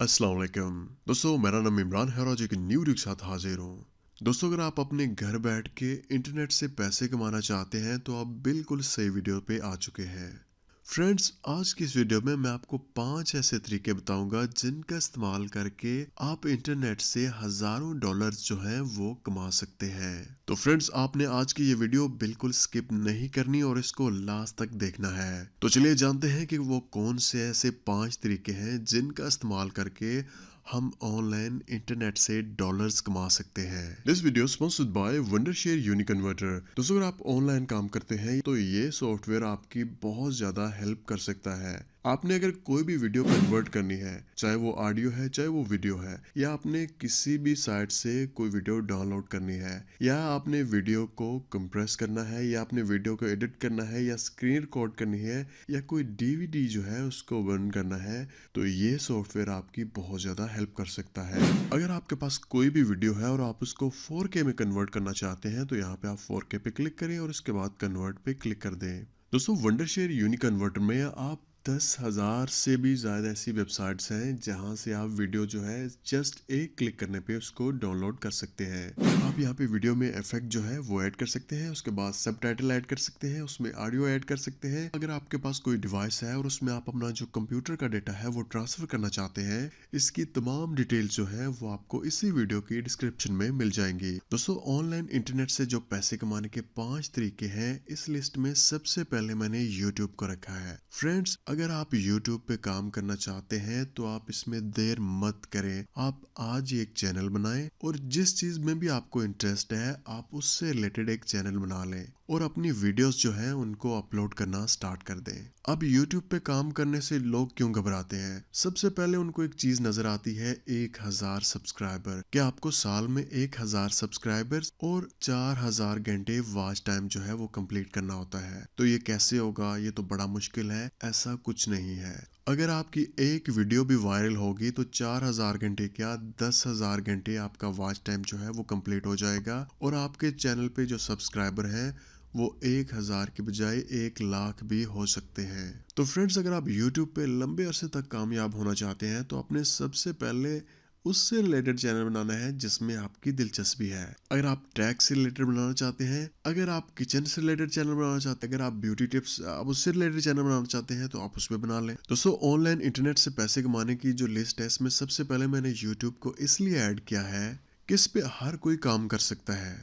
अस्सलाम वालेकुम दोस्तों, मेरा नाम इमरान है और आज एक न्यू वीडियो के साथ हाजिर हूँ। दोस्तों, अगर आप अपने घर बैठ के इंटरनेट से पैसे कमाना चाहते हैं तो आप बिल्कुल सही वीडियो पे आ चुके हैं। फ्रेंड्स, आज की इस वीडियो में मैं आपको 5 ऐसे तरीके बताऊंगा जिनका इस्तेमाल करके आप इंटरनेट से हजारों डॉलर्स जो हैं वो कमा सकते हैं। तो फ्रेंड्स, आपने आज की ये वीडियो बिल्कुल स्किप नहीं करनी और इसको लास्ट तक देखना है। तो चलिए जानते हैं कि वो कौन से ऐसे 5 तरीके हैं जिनका इस्तेमाल करके हम ऑनलाइन इंटरनेट से डॉलर्स कमा सकते हैं। This video sponsored by Wondershare UniConverter. दोस्तों, अगर आप ऑनलाइन काम करते हैं तो ये सॉफ्टवेयर आपकी बहुत ज्यादा हेल्प कर सकता है। आपने अगर कोई भी वीडियो कन्वर्ट करनी है, चाहे वो ऑडियो है चाहे वो वीडियो है, या आपने किसी भी साइट से कोई वीडियो डाउनलोड करनी है, या आपने वीडियो को कंप्रेस करना है, या आपने वीडियो को एडिट करना है, या स्क्रीन रिकॉर्ड करनी है, या कोई डीवीडी जो है उसको बर्न करना है, तो ये सॉफ्टवेयर आपकी बहुत ज़्यादा हेल्प कर सकता है। अगर आपके पास कोई भी वीडियो है और आप उसको 4K में कन्वर्ट करना चाहते हैं तो यहाँ पे आप 4K पे क्लिक करें और उसके बाद कन्वर्ट पे क्लिक कर दें। दोस्तों, वंडरशेयर यूनिकन्वर्टर में आप 10,000 से भी ज़्यादा ऐसी वेबसाइट्स हैं जहां से आप वीडियो जो है जस्ट एक क्लिक करने पे उसको डाउनलोड कर सकते हैं। आप यहाँ पे वीडियो में इफेक्ट जो है वो ऐड कर सकते हैं, उसके बाद सबटाइटल ऐड कर सकते हैं, उसमें ऑडियो ऐड कर सकते हैं। अगर आपके पास कोई डिवाइस है और उसमें आप अपना जो कंप्यूटर का डेटा है वो ट्रांसफर करना चाहते हैं, इसकी तमाम डिटेल जो है वो आपको इसी वीडियो की डिस्क्रिप्शन में मिल जाएंगी। दोस्तों, ऑनलाइन इंटरनेट से जो पैसे कमाने के 5 तरीके हैं, इस लिस्ट में सबसे पहले मैंने यूट्यूब को रखा है। फ्रेंड्स, अगर आप YouTube पे काम करना चाहते हैं तो आप इसमें देर मत करें। आप आज ही एक चैनल बनाएं और जिस चीज में भी आपको इंटरेस्ट है आप उससे रिलेटेड एक चैनल बना लें और अपनी वीडियोस जो हैं उनको अपलोड करना स्टार्ट कर दें। अब YouTube पे काम करने से लोग क्यों घबराते हैं? सबसे पहले उनको एक चीज नजर आती है, 1000 सब्सक्राइबर। क्या आपको साल में 1000 सब्सक्राइबर्स और 4000 घंटे वॉच टाइम जो है वो कंप्लीट करना होता है? तो ये कैसे होगा? ये तो बड़ा मुश्किल है। ऐसा कुछ नहीं है। अगर आपकी एक वीडियो भी वायरल होगी तो 4000 घंटे क्या 10,000 घंटे आपका वॉच टाइम जो है वो कंप्लीट हो जाएगा और आपके चैनल पे जो सब्सक्राइबर हैं वो 1000 के बजाय 1 लाख भी हो सकते हैं। तो फ्रेंड्स, अगर आप YouTube पे लंबे अरसे तक कामयाब होना चाहते हैं तो आपने सबसे पहले उससे रिलेटेड चैनल बनाना है जिसमें आपकी दिलचस्पी है। अगर आप टैग से रिलेटेड बनाना चाहते हैं, अगर आप किचन से रिलेटेड चैनल बनाना चाहते हैं, अगर आप ब्यूटी टिप्स आप उससे रिलेटेड चैनल बनाना चाहते हैं तो आप उसमें बना लें। दोस्तों, ऑनलाइन इंटरनेट से पैसे कमाने की जो लिस्ट है इसमें सबसे पहले मैंने यूट्यूब को इसलिए ऐड किया है कि इस पे हर कोई काम कर सकता है।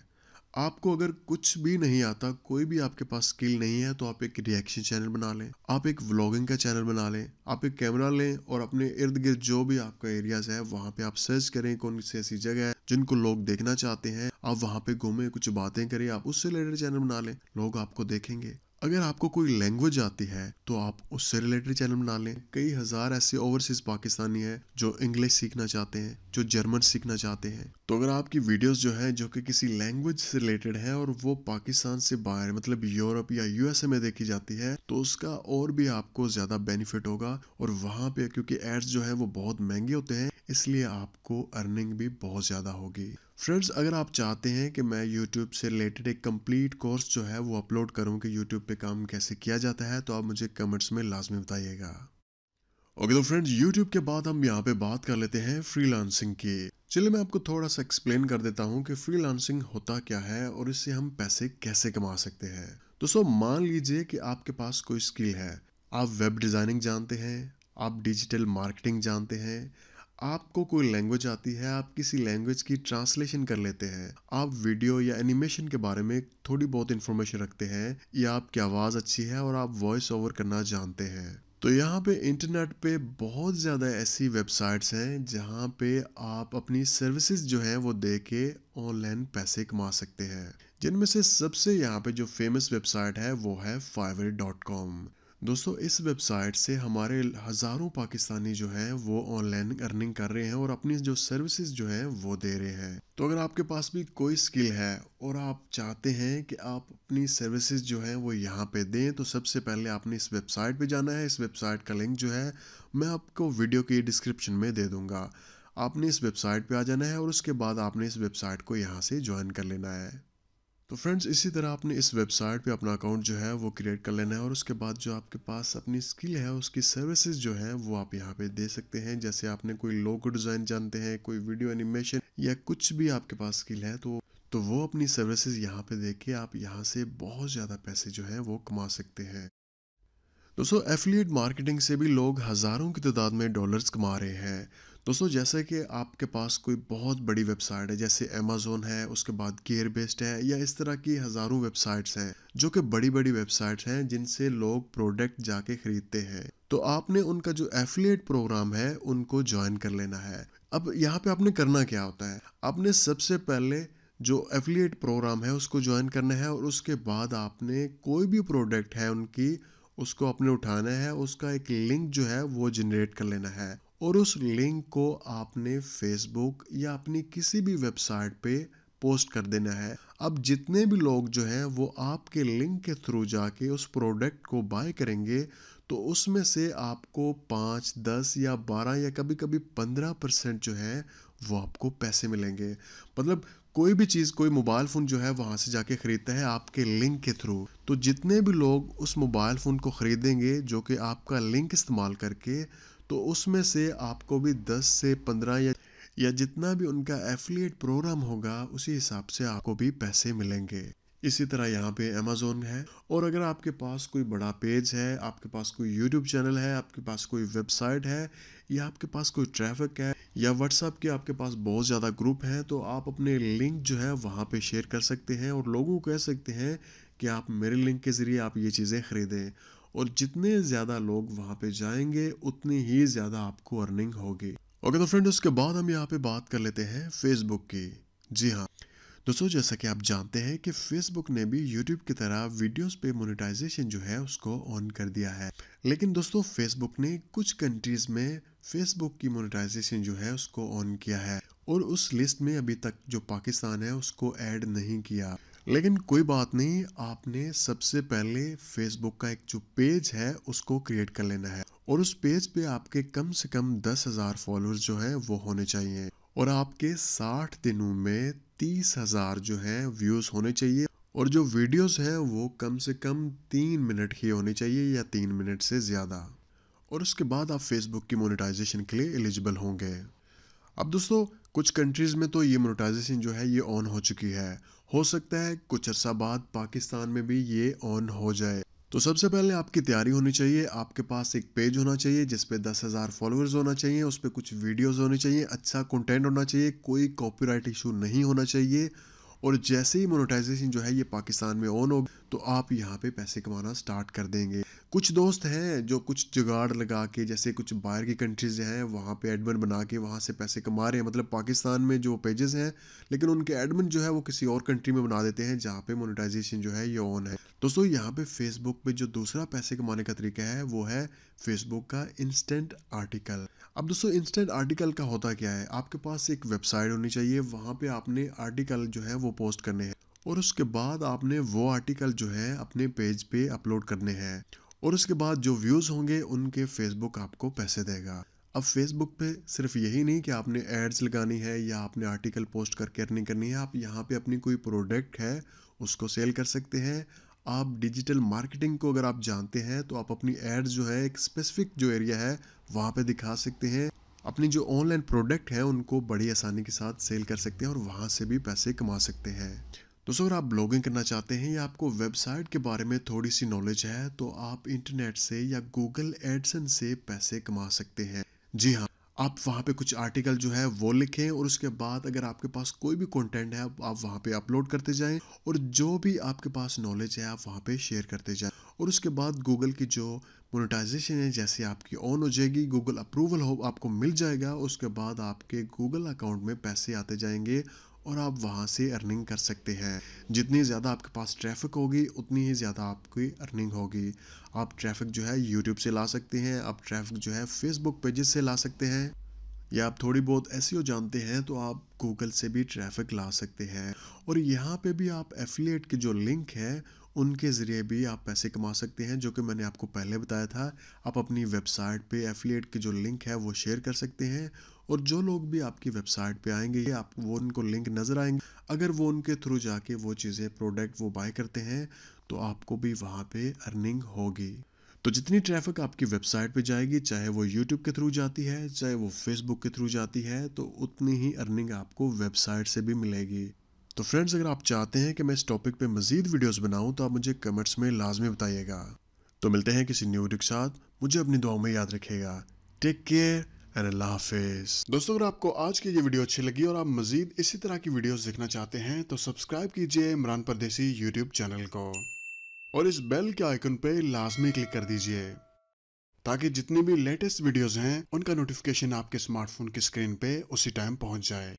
आपको अगर कुछ भी नहीं आता, कोई भी आपके पास स्किल नहीं है, तो आप एक रिएक्शन चैनल बना लें, आप एक व्लॉगिंग का चैनल बना लें, आप एक कैमरा लें और अपने इर्द गिर्द जो भी आपका एरियाज है वहाँ पे आप सर्च करें कौन सी ऐसी जगह है जिनको लोग देखना चाहते हैं, आप वहाँ पे घूमें, कुछ बातें करें, आप उससे रिलेटेड चैनल बना लें, लोग आपको देखेंगे। अगर आपको कोई लैंग्वेज आती है तो आप उससे रिलेटेड चैनल बना लें। कई हजार ऐसे ओवरसीज पाकिस्तानी हैं जो इंग्लिश सीखना चाहते हैं, जो जर्मन सीखना चाहते हैं। तो अगर आपकी वीडियोस जो है जो कि किसी लैंग्वेज से रिलेटेड है और वो पाकिस्तान से बाहर मतलब यूरोप या यूएसए में देखी जाती है तो उसका और भी आपको ज्यादा बेनिफिट होगा। और वहाँ पे क्योंकि एड्स जो है वो बहुत महंगे होते हैं इसलिए आपको अर्निंग भी बहुत ज़्यादा होगी। फ्रेंड्स, अगर आप चाहते हैं कि मैं YouTube से रिलेटेड एक कंप्लीट कोर्स जो है वो अपलोड करूं कि YouTube पे काम कैसे किया जाता है तो आप मुझे कमेंट्स में लाजमी बताइएगा। ओके, तो फ्रेंड्स, YouTube के बाद हम यहाँ पे बात कर लेते हैं फ्रीलांसिंग की। चलिए मैं आपको थोड़ा सा एक्सप्लेन कर देता हूँ कि फ्रीलांसिंग होता क्या है और इससे हम पैसे कैसे कमा सकते हैं। दोस्तों, मान लीजिए कि आपके पास कोई स्किल है, आप वेब डिज़ाइनिंग जानते हैं, आप डिजिटल मार्केटिंग जानते हैं, आपको कोई लैंग्वेज आती है, आप किसी लैंग्वेज की ट्रांसलेशन कर लेते हैं, आप वीडियो या एनिमेशन के बारे में थोड़ी बहुत इन्फॉर्मेशन रखते हैं, या आपकी आवाज़ अच्छी है और आप वॉइस ओवर करना जानते हैं। तो यहाँ पे इंटरनेट पे बहुत ज़्यादा ऐसी वेबसाइट्स हैं जहाँ पे आप अपनी सर्विसेज जो हैं वो दे के ऑनलाइन पैसे कमा सकते हैं। जिनमें से सबसे यहाँ पे जो फेमस वेबसाइट है वो है fiverr.com। दोस्तों, इस वेबसाइट से हमारे हज़ारों पाकिस्तानी जो हैं वो ऑनलाइन अर्निंग कर रहे हैं और अपनी जो सर्विसेज जो हैं वो दे रहे हैं। तो अगर आपके पास भी कोई स्किल है और आप चाहते हैं कि आप अपनी सर्विसेज जो हैं वो यहाँ पे दें तो सबसे पहले आपने इस वेबसाइट पे जाना है। इस वेबसाइट का लिंक जो है मैं आपको वीडियो की डिस्क्रिप्शन में दे दूँगा। आपने इस वेबसाइट पे आ जाना है और उसके बाद आपने इस वेबसाइट को यहाँ से ज्वाइन कर लेना है। तो फ्रेंड्स इसी तरह आपने इस वेबसाइट पे अपना अकाउंट जो है वो क्रिएट कर लेना है, और उसके बाद जो आपके पास अपनी स्किल है उसकी सर्विसेज जो है वो आप यहाँ पे दे सकते हैं। जैसे आपने कोई लोगो डिज़ाइन जानते हैं, कोई वीडियो एनिमेशन या कुछ भी आपके पास स्किल है, तो वो अपनी सर्विसेज यहाँ पे दे के आप यहाँ से बहुत ज़्यादा पैसे जो है वो कमा सकते हैं। दोस्तों एफिलिएट मार्केटिंग से भी लोग हज़ारों की तादाद में डॉलर्स कमा रहे हैं। दोस्तों जैसे कि आपके पास कोई बहुत बड़ी वेबसाइट है, जैसे अमेज़न है, उसके बाद गियर बेस्ड है, या इस तरह की हज़ारों वेबसाइट्स हैं जो कि बड़ी बड़ी वेबसाइट्स हैं जिनसे लोग प्रोडक्ट जाके ख़रीदते हैं। तो आपने उनका जो एफिलिएट प्रोग्राम है उनको ज्वाइन कर लेना है। अब यहाँ पे आपने करना क्या होता है, आपने सबसे पहले जो एफिलिएट प्रोग्राम है उसको ज्वाइन करना है, और उसके बाद आपने कोई भी प्रोडक्ट है उनकी उसको आपने उठाना है, उसका एक लिंक जो है वो जनरेट कर लेना है, और उस लिंक को आपने फेसबुक या अपनी किसी भी वेबसाइट पे पोस्ट कर देना है। अब जितने भी लोग जो हैं वो आपके लिंक के थ्रू जाके उस प्रोडक्ट को बाय करेंगे, तो उसमें से आपको 5, 10 या 12 या कभी कभी 15% जो है वो आपको पैसे मिलेंगे। मतलब कोई भी चीज़, कोई मोबाइल फ़ोन जो है वहाँ से जाके ख़रीदता है आपके लिंक के थ्रू, तो जितने भी लोग उस मोबाइल फ़ोन को ख़रीदेंगे जो कि आपका लिंक इस्तेमाल करके, तो उसमें से आपको भी 10 से 15 या जितना भी उनका एफिलिएट प्रोग्राम होगा उसी हिसाब से आपको भी पैसे मिलेंगे। इसी तरह यहाँ पे अमेज़न है, और अगर आपके पास कोई बड़ा पेज है, आपके पास कोई यूट्यूब चैनल है, आपके पास कोई वेबसाइट है, या आपके पास कोई ट्रैफिक है, या व्हाट्सएप के आपके पास बहुत ज़्यादा ग्रुप हैं, तो आप अपने लिंक जो है वहाँ पे शेयर कर सकते हैं और लोगों को कह सकते हैं कि आप मेरे लिंक के ज़रिए आप ये चीज़ें ख़रीदें। और जितने ज़्यादा लोग वहाँ पे जाएंगे उतनी ही ज़्यादा आपको अर्निंग होगी। ओके तो फ्रेंड, उसके बाद हम यहाँ पे बात कर लेते हैं फेसबुक की। जी हाँ दोस्तों, जैसा कि आप जानते हैं कि फेसबुक ने भी यूट्यूब की तरह वीडियोस पे मोनेटाइजेशन जो है उसको ऑन कर दिया है। लेकिन दोस्तों फेसबुक ने कुछ कंट्रीज में फेसबुक की मोनेटाइजेशन जो है उसको ऑन किया है, और उस लिस्ट में अभी तक जो पाकिस्तान है उसको ऐड नहीं किया। लेकिन कोई बात नहीं, आपने सबसे पहले फेसबुक का एक जो पेज है उसको क्रिएट कर लेना है, और उस पेज पे आपके कम से कम 10,000 फॉलोअर्स जो है वो होने चाहिए, और आपके 60 दिनों में 30,000 जो है व्यूज़ होने चाहिए, और जो वीडियोस है वो कम से कम 3 मिनट की होनी चाहिए या 3 मिनट से ज़्यादा। और उसके बाद आप फेसबुक की मोनेटाइजेशन के लिए एलिजिबल होंगे। अब दोस्तों कुछ कंट्रीज़ में तो ये मोनेटाइजेशन जो है ये ऑन हो चुकी है, हो सकता है कुछ अर्सा बाद पाकिस्तान में भी ये ऑन हो जाए। तो सबसे पहले आपकी तैयारी होनी चाहिए, आपके पास एक पेज होना चाहिए जिस पे 10,000 फॉलोअर्स होना चाहिए, उस पर कुछ वीडियोस होने चाहिए, अच्छा कंटेंट होना चाहिए, कोई कॉपीराइट इशू नहीं होना चाहिए। और जैसे ही मोनेटाइजेशन जो है ये पाकिस्तान में ऑन हो, तो आप यहाँ पे पैसे कमाना स्टार्ट कर देंगे। कुछ दोस्त हैं जो कुछ जुगाड़ लगा के, जैसे कुछ बाहर की कंट्रीज हैं वहाँ पे एडमिन बना के वहाँ से पैसे कमा रहे हैं, मतलब पाकिस्तान में जो पेजेस हैं, लेकिन उनके एडमिन जो है वो किसी और कंट्री में बना देते हैं जहाँ पे मोनेटाइजेशन जो है ये ऑन है। दोस्तों यहाँ पे फेसबुक पे जो दूसरा पैसे कमाने का तरीका है वो है फेसबुक का इंस्टेंट आर्टिकल। अब दोस्तों इंस्टेंट आर्टिकल का होता क्या है, आपके पास एक वेबसाइट होनी चाहिए, वहाँ पे आपने आर्टिकल जो है वो पोस्ट करने हैं, और उसके बाद आपने वो आर्टिकल जो है अपने पेज पे अपलोड करने हैं, और उसके बाद जो व्यूज़ होंगे उनके फेसबुक आपको पैसे देगा। अब फेसबुक पे सिर्फ यही नहीं कि आपने एड्स लगानी है या आपने आर्टिकल पोस्ट करके अर्निंग करनी है, आप यहाँ पे अपनी कोई प्रोडक्ट है उसको सेल कर सकते हैं। आप डिजिटल मार्केटिंग को अगर आप जानते हैं तो आप अपनी एड्स जो है एक स्पेसिफिक जो एरिया है वहाँ पे दिखा सकते हैं, अपनी जो ऑनलाइन प्रोडक्ट है उनको बड़ी आसानी के साथ सेल कर सकते हैं और वहाँ से भी पैसे कमा सकते हैं। दोस्तों अगर आप ब्लॉगिंग करना चाहते हैं या आपको वेबसाइट के बारे में थोड़ी सी नॉलेज है, तो आप इंटरनेट से या गूगल एडसेंस से पैसे कमा सकते हैं। जी हाँ, आप वहाँ पे कुछ आर्टिकल जो है वो लिखें, और उसके बाद अगर आपके पास कोई भी कंटेंट है आप वहाँ पे अपलोड करते जाएं, और जो भी आपके पास नॉलेज है आप वहाँ पे शेयर करते जाएं, और उसके बाद गूगल की जो मोनेटाइजेशन है जैसे आपकी ऑन हो जाएगी, गूगल अप्रूवल हो आपको मिल जाएगा, उसके बाद आपके गूगल अकाउंट में पैसे आते जाएंगे और आप वहाँ से अर्निंग कर सकते हैं। जितनी ज़्यादा आपके पास ट्रैफिक होगी उतनी ही ज़्यादा आपकी अर्निंग होगी। आप ट्रैफिक जो है यूट्यूब से ला सकते हैं, आप ट्रैफिक जो है फेसबुक पेजेस से ला सकते हैं, या आप थोड़ी बहुत एसईओ जानते हैं तो आप गूगल से भी ट्रैफिक ला सकते हैं। और यहाँ पे भी आप एफिलिएट के जो लिंक है उनके ज़रिए भी आप पैसे कमा सकते हैं, जो कि मैंने आपको पहले बताया था। आप अपनी वेबसाइट पे एफ़िलिएट के जो लिंक है वो शेयर कर सकते हैं, और जो लोग भी आपकी वेबसाइट पे आएँगे, आप वो उनको लिंक नज़र आएँगे, अगर वो उनके थ्रू जाके वो चीज़ें प्रोडक्ट वो बाय करते हैं, तो आपको भी वहाँ पे अर्निंग होगी। तो जितनी ट्रैफ़िक आपकी वेबसाइट पे जाएगी, चाहे वो यूट्यूब के थ्रू जाती है, चाहे वो फ़ेसबुक के थ्रू जाती है, तो उतनी ही अर्निंग आपको वेबसाइट से भी मिलेगी। तो फ्रेंड्स, अगर आप चाहते हैं कि मैं इस टॉपिक पे मज़ीद वीडियोस बनाऊं, तो आप मुझे कमेंट्स में लाजमी बताइएगा। तो मिलते हैं किसी न्यू वीडियो के साथ। मुझे अपनी दुआओं में याद रखिएगा। टेक केयर एंड अल्लाह हाफिज़। दोस्तों, अगर आपको आज की ये वीडियो अच्छी लगी और आप मज़ीद इसी तरह की वीडियोस देखना चाहते हैं, तो सब्सक्राइब कीजिए इमरान परदेसी यूट्यूब चैनल को, और इस बेल के आइकन पे लाजमी क्लिक कर दीजिए, ताकि जितनी भी लेटेस्ट वीडियोस हैं उनका नोटिफिकेशन आपके स्मार्टफोन की स्क्रीन पे उसी टाइम पहुंच जाए।